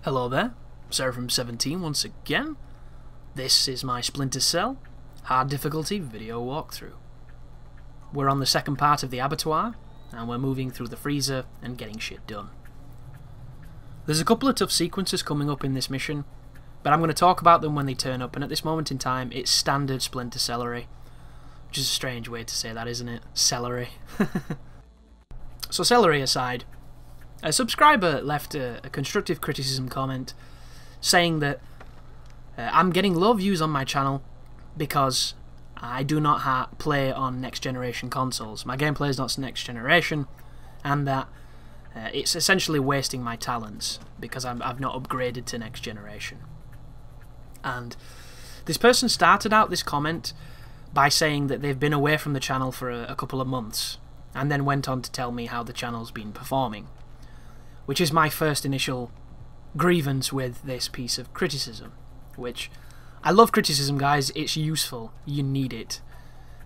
Hello there, Seraphim17 once again. This is my Splinter Cell hard difficulty video walkthrough. We're on the second part of the Abbattoir, and we're moving through the freezer and getting shit done. There's a couple of tough sequences coming up in this mission, but I'm going to talk about them when they turn up, and at this moment in time it's standard Splinter Celery. Which is a strange way to say that, isn't it? Celery. So celery aside, a subscriber left a constructive criticism comment saying that I'm getting low views on my channel because I do not play on next generation consoles. My gameplay is not next generation, and that it's essentially wasting my talents because I've not upgraded to next generation. And this person started out this comment by saying that they've been away from the channel for a couple of months, and then went on to tell me how the channel's been performing, which is my first initial grievance with this piece of criticism. Which, I love criticism, guys, it's useful, you need it.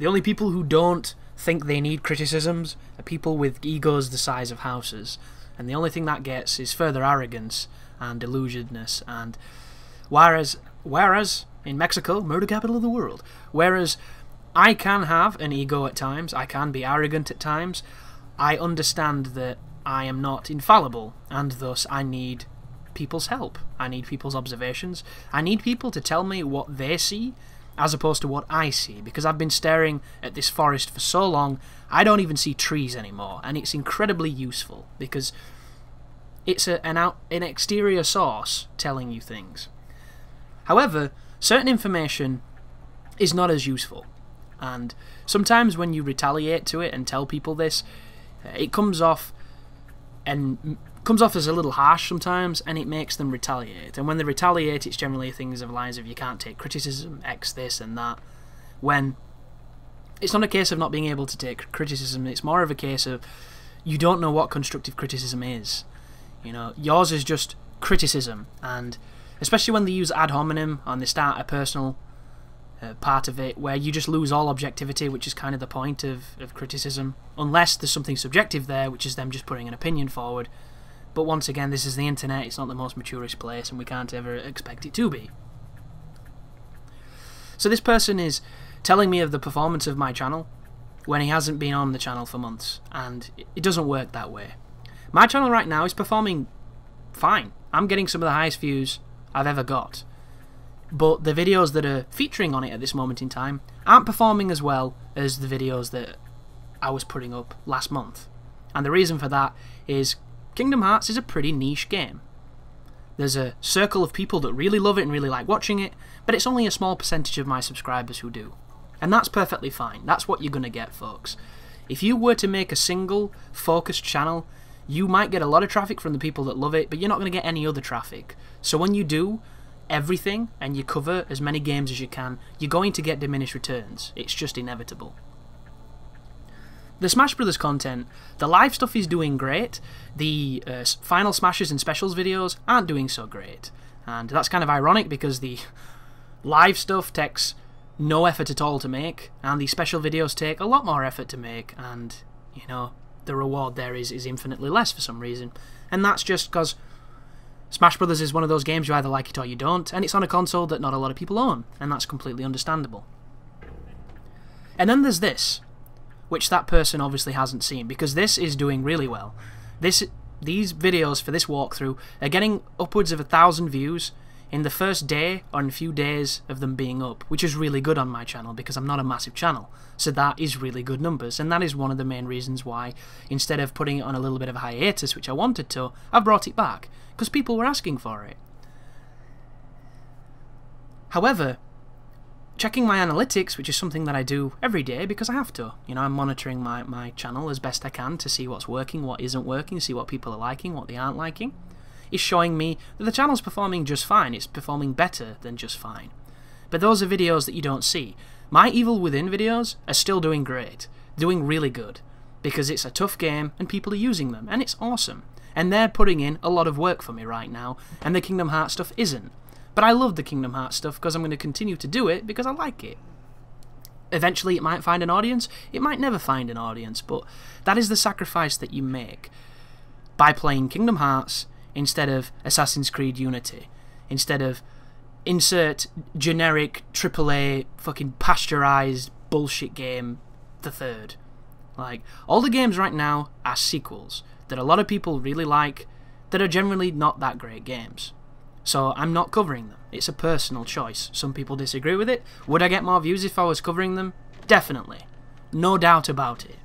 The only people who don't think they need criticisms are people with egos the size of houses, and the only thing that gets is further arrogance and delusionedness. And whereas in Mexico, murder capital of the world, whereas I can have an ego at times, I can be arrogant at times, I understand that I am not infallible, and thus I need people's help. I need people's observations. I need people to tell me what they see as opposed to what I see, because I've been staring at this forest for so long I don't even see trees anymore, and it's incredibly useful because it's an exterior source telling you things. However, certain information is not as useful, and sometimes when you retaliate to it and tell people this, it comes off as a little harsh sometimes, and it makes them retaliate. And when they retaliate, it's generally things of lines of you can't take criticism, X this and that, when it's not a case of not being able to take criticism, it's more of a case of you don't know what constructive criticism is. You know, yours is just criticism, and especially when they use ad hominem and they start a personal part of it, where you just lose all objectivity, which is kind of the point of criticism, unless there's something subjective there, which is them just putting an opinion forward. But once again, this is the internet, it's not the most maturest place, and we can't ever expect it to be. So this person is telling me of the performance of my channel when he hasn't been on the channel for months, and it doesn't work that way. My channel right now is performing fine. I'm getting some of the highest views I've ever got. But the videos that are featuring on it at this moment in time aren't performing as well as the videos that I was putting up last month. And the reason for that is Kingdom Hearts is a pretty niche game. There's a circle of people that really love it and really like watching it, but it's only a small percentage of my subscribers who do. And that's perfectly fine. That's what you're going to get, folks. If you were to make a single focused channel, you might get a lot of traffic from the people that love it, but you're not going to get any other traffic. So when you do everything and you cover as many games as you can, you're going to get diminished returns. It's just inevitable. The Smash Brothers content, the live stuff is doing great. The final smashes and specials videos aren't doing so great, and that's kind of ironic because the live stuff takes no effort at all to make, and the special videos take a lot more effort to make, and you know, the reward there is infinitely less for some reason. And that's just because Smash Brothers is one of those games you either like it or you don't, and it's on a console that not a lot of people own, and that's completely understandable. And then there's this, which that person obviously hasn't seen, because this is doing really well. These videos for this walkthrough are getting upwards of 1,000 views in the first day or in a few days of them being up, which is really good on my channel because I'm not a massive channel. So that is really good numbers, and that is one of the main reasons why, instead of putting it on a little bit of a hiatus, which I wanted to, I've brought it back, because people were asking for it. However, checking my analytics, which is something that I do every day because I have to, you know, I'm monitoring my channel as best I can to see what's working, what isn't working, see what people are liking, what they aren't liking, is showing me that the channel's performing just fine. It's performing better than just fine. But those are videos that you don't see. My Evil Within videos are still doing great, doing really good, because it's a tough game and people are using them, and it's awesome. And they're putting in a lot of work for me right now, and the Kingdom Hearts stuff isn't. But I love the Kingdom Hearts stuff because I'm going to continue to do it because I like it. Eventually it might find an audience, it might never find an audience, but that is the sacrifice that you make by playing Kingdom Hearts instead of Assassin's Creed Unity, instead of insert generic AAA fucking pasteurized bullshit game the third. Like, all the games right now are sequels that a lot of people really like that are generally not that great games. So I'm not covering them. It's a personal choice. Some people disagree with it. Would I get more views if I was covering them? Definitely. No doubt about it.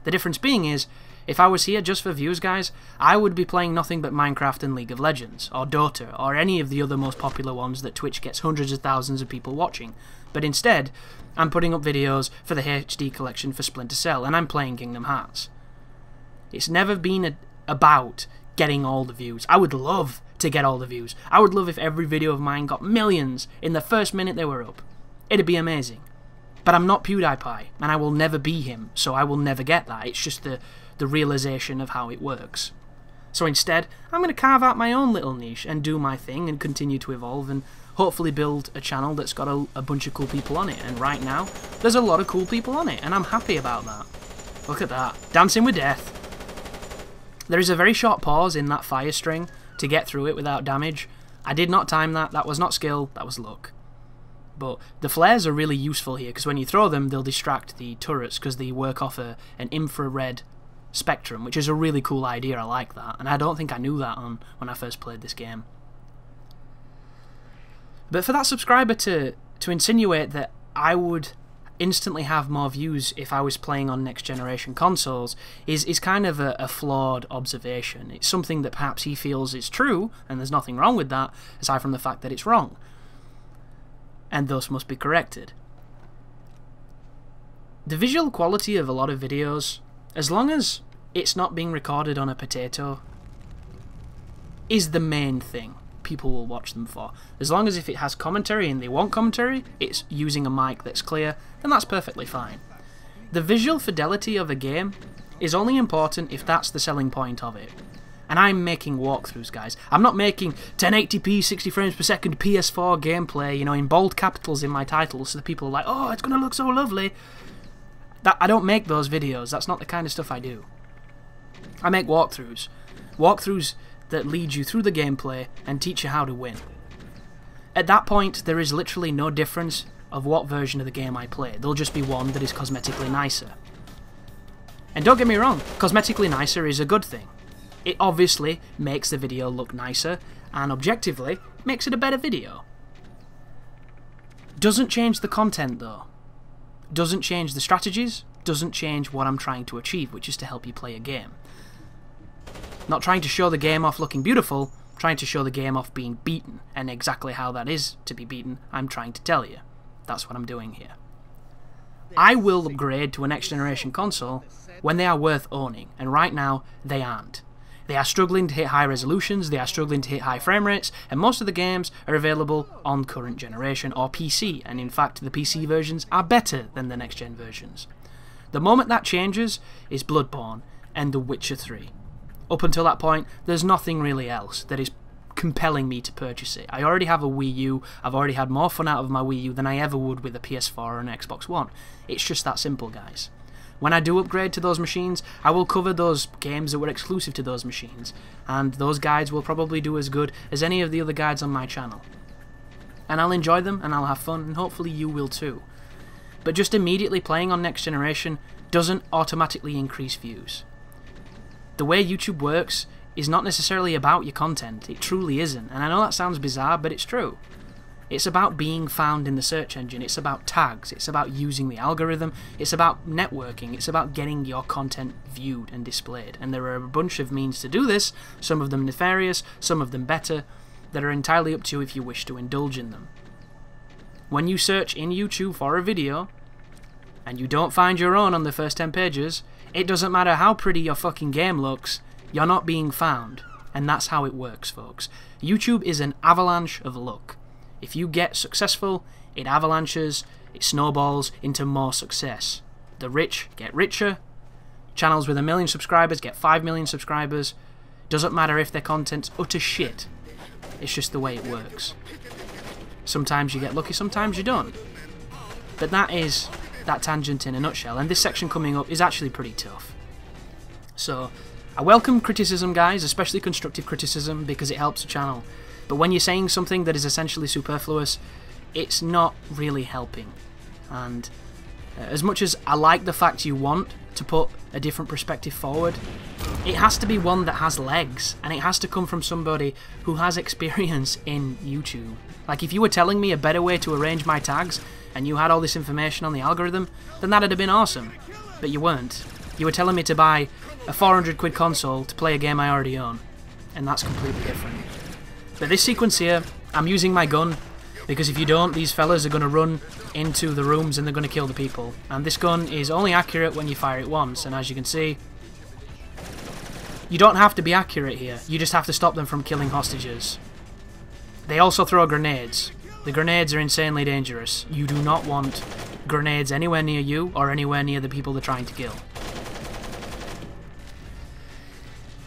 The difference being is, if I was here just for views, guys, I would be playing nothing but Minecraft and League of Legends, or Dota, or any of the other most popular ones that Twitch gets hundreds of thousands of people watching. But instead, I'm putting up videos for the HD Collection for Splinter Cell, and I'm playing Kingdom Hearts. It's never been about getting all the views. I would love to get all the views. I would love if every video of mine got millions in the first minute they were up. It'd be amazing. But I'm not PewDiePie, and I will never be him, so I will never get that. It's just the realization of how it works. So instead, I'm going to carve out my own little niche and do my thing and continue to evolve and hopefully build a channel that's got a bunch of cool people on it. And right now, there's a lot of cool people on it, and I'm happy about that. Look at that. Dancing with Death. There is a very short pause in that fire string to get through it without damage. I did not time that. That was not skill. That was luck. But the flares are really useful here, because when you throw them, they'll distract the turrets, because they work off an infrared spectrum, which is a really cool idea. I like that, and I don't think I knew that when I first played this game. But for that subscriber to insinuate that I would instantly have more views if I was playing on next generation consoles is kind of a flawed observation. It's something that perhaps he feels is true, and there's nothing wrong with that, aside from the fact that it's wrong, and thus must be corrected. The visual quality of a lot of videos, as long as it's not being recorded on a potato, is the main thing people will watch them for. As long as if it has commentary and they want commentary, it's using a mic that's clear, then that's perfectly fine. The visual fidelity of a game is only important if that's the selling point of it. And I'm making walkthroughs, guys. I'm not making 1080p 60 frames per second PS4 gameplay, you know, in bold capitals in my title, so the people are like, oh, it's gonna look so lovely. I don't make those videos. That's not the kind of stuff I do. I make walkthroughs. Walkthroughs that lead you through the gameplay and teach you how to win. At that point, there is literally no difference of what version of the game I play. There'll just be one that is cosmetically nicer. And don't get me wrong, cosmetically nicer is a good thing. It obviously makes the video look nicer, and objectively, makes it a better video. Doesn't change the content though. Doesn't change the strategies, doesn't change what I'm trying to achieve, which is to help you play a game. Not trying to show the game off looking beautiful, trying to show the game off being beaten, and exactly how that is to be beaten, I'm trying to tell you. That's what I'm doing here. I will upgrade to a next generation console when they are worth owning, and right now, they aren't. They are struggling to hit high resolutions, they are struggling to hit high frame rates, and most of the games are available on current generation or PC, and in fact the PC versions are better than the next gen versions. The moment that changes is Bloodborne and The Witcher 3. Up until that point, there's nothing really else that is compelling me to purchase it. I already have a Wii U, I've already had more fun out of my Wii U than I ever would with a PS4 or an Xbox One. It's just that simple, guys. When I do upgrade to those machines, I will cover those games that were exclusive to those machines, and those guides will probably do as good as any of the other guides on my channel. And I'll enjoy them, and I'll have fun, and hopefully you will too. But just immediately playing on next generation doesn't automatically increase views. The way YouTube works is not necessarily about your content, it truly isn't, and I know that sounds bizarre, but it's true. It's about being found in the search engine, it's about tags, it's about using the algorithm, it's about networking, it's about getting your content viewed and displayed. And there are a bunch of means to do this, some of them nefarious, some of them better, that are entirely up to you if you wish to indulge in them. When you search in YouTube for a video, and you don't find your own on the first 10 pages, it doesn't matter how pretty your fucking game looks, you're not being found. And that's how it works, folks. YouTube is an avalanche of luck. If you get successful, it avalanches, it snowballs into more success. The rich get richer, channels with 1 million subscribers get 5 million subscribers. Doesn't matter if their content's utter shit, it's just the way it works. Sometimes you get lucky, sometimes you don't. But that is that tangent in a nutshell, and this section coming up is actually pretty tough. So, I welcome criticism, guys, especially constructive criticism, because it helps the channel. But when you're saying something that is essentially superfluous, it's not really helping. And as much as I like the fact you want to put a different perspective forward, it has to be one that has legs, and it has to come from somebody who has experience in YouTube. Like, if you were telling me a better way to arrange my tags, and you had all this information on the algorithm, then that'd have been awesome. But you weren't. You were telling me to buy a 400 quid console to play a game I already own, and that's completely different. But this sequence here, I'm using my gun, because if you don't, these fellas are going to run into the rooms and they're going to kill the people. And this gun is only accurate when you fire it once, and as you can see, you don't have to be accurate here, you just have to stop them from killing hostages. They also throw grenades. The grenades are insanely dangerous. You do not want grenades anywhere near you or anywhere near the people they're trying to kill.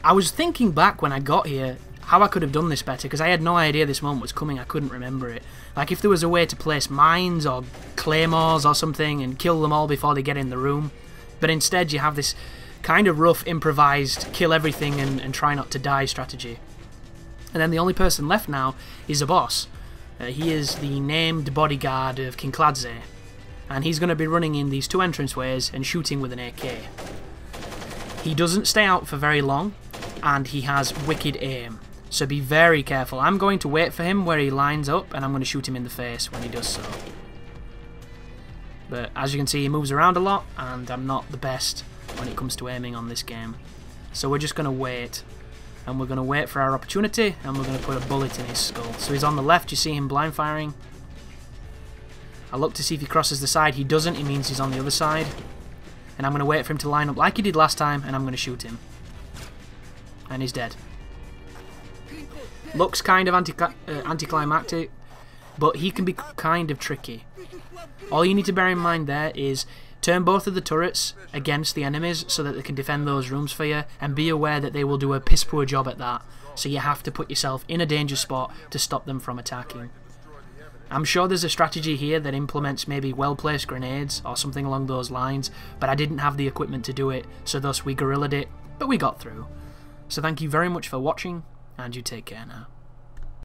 I was thinking back when I got here how I could have done this better, because I had no idea this moment was coming. I couldn't remember it. Like, if there was a way to place mines or claymores or something and kill them all before they get in the room, but instead you have this kind of rough, improvised, kill everything and try not to die strategy. And then the only person left now is a boss. He is the named bodyguard of King Cladze, and he's going to be running in these two entranceways and shooting with an AK. He doesn't stay out for very long, and he has wicked aim, so be very careful. I'm going to wait for him where he lines up, and I'm going to shoot him in the face when he does so. But as you can see, he moves around a lot, and I'm not the best when it comes to aiming on this game. So we're just going to wait. And we're going to wait for our opportunity, and we're going to put a bullet in his skull. So he's on the left, you see him blind firing. I look to see if he crosses the side. He doesn't, it means he's on the other side. And I'm going to wait for him to line up like he did last time, and I'm going to shoot him. And he's dead. Looks kind of anticlimactic, but he can be kind of tricky. All you need to bear in mind there is turn both of the turrets against the enemies so that they can defend those rooms for you, and be aware that they will do a piss poor job at that, so you have to put yourself in a danger spot to stop them from attacking. I'm sure there's a strategy here that implements maybe well-placed grenades or something along those lines, but I didn't have the equipment to do it, so thus we guerrillaed it, but we got through. So thank you very much for watching, and you take care now.